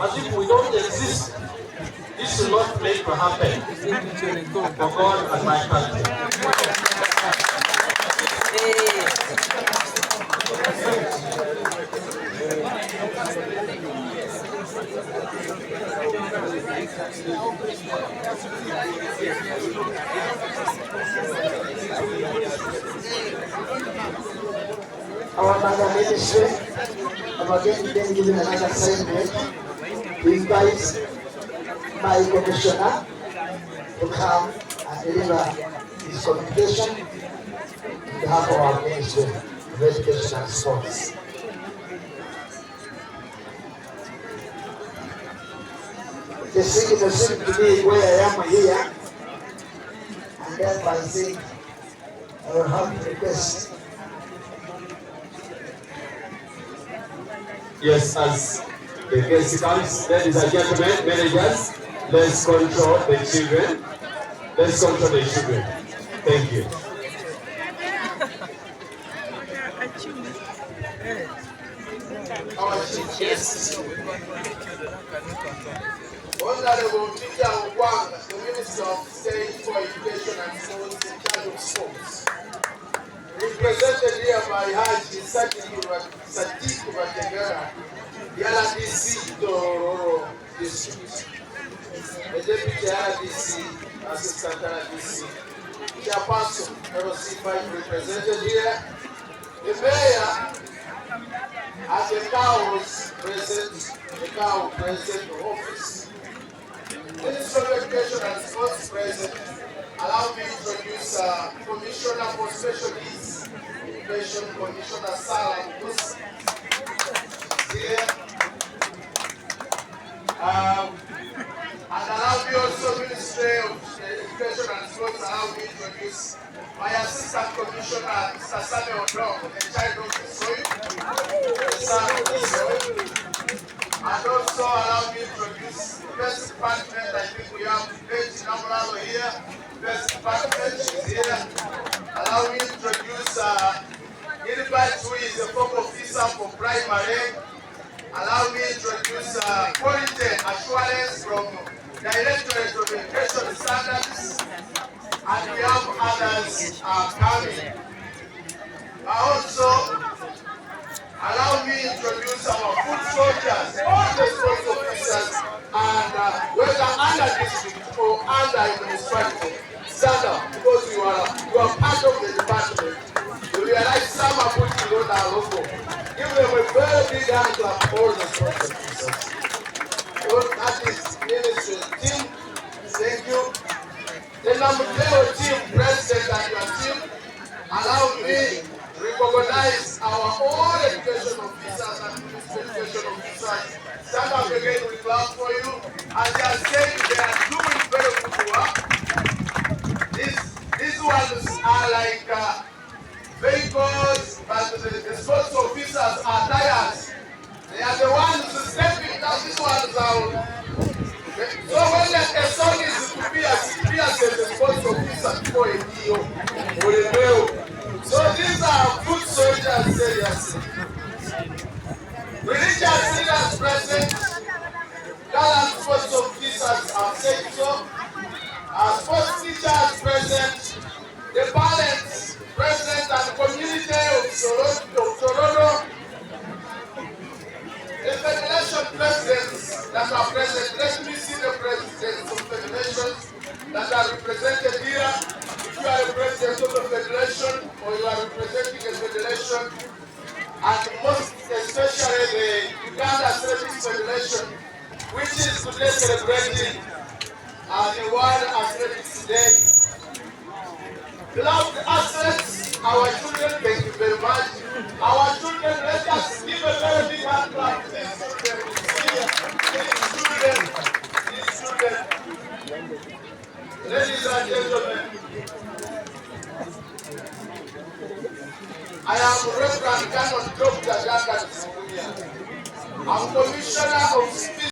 as if we don't exist. This will not make to happen for God and my country. Our mother ministry, again, then giving another assignment, we invite my commissioner to come and deliver his communication on behalf of our ministry of education and sports. The singing seems to be where I am here, and therefore I think I will have to request. Yes, as the guest comes, ladies and gentlemen, managers, let's control the children. Let's control the children. Thank you. Our chief guest, Honorable Peter Wang, the Minister of State for Education and Sports in charge of sports. Represented here by Haji Sadiq Bategara, the RDC Tororo District. The Deputy RDC, Assistant RDC, Chairperson, LC5 represented here. The Mayor and the COW's present office. Minister of Education and Sports present. Allow me to introduce Commissioner for Special Needs Education, Commissioner Salah Gus here. And allow me also, Ministry of Education and Sports, allow me to introduce my Assistant Commissioner, Mr. Samuel Odong, the child of the soil, the son of the soil. And also allow me to introduce the best department. I think we have Betty Namuralo here. Best department is here. Allow me to introduce Gilbert, who is a top officer for primary. Allow me to introduce quality assurance from Directorate of Education Standards. And we have others coming. Also, allow me to introduce our food soldiers, all the sports officers, and whether under district or under administrative, stand up because you are part of the department. You realize some are putting on our logo. Give them a very big hand clap, all the sports officers. So that is ministry team. Thank you. The number 2 team president and your team, allow me to recognize our own education officers and education officers. Stand up again, we clap for you. As they are saying, they are doing very good work. These ones are like vehicles, but the sports officers are tires. They are the ones stepping down. These ones are. So when a song is to be as a sports officer for a deal or a bill. So these are foot soldiers, seriously. Religious leaders present, gallant sports officers have said so. Our sports teachers present, the parents present, and the community of Toronto. The federation presidents that are present, let me see the presidents of federations that are represented here. If you are a president of a federation or you are representing a federation, and most especially the Uganda Athletics Federation, which is today celebrating the World Athletics Day. Beloved athletes, our children, thank you very much. Our children, let us give a very big hand clap to these children. Ladies and gentlemen, I am Reverend Canon Dr. Duncan Sikulia. I'm Commissioner of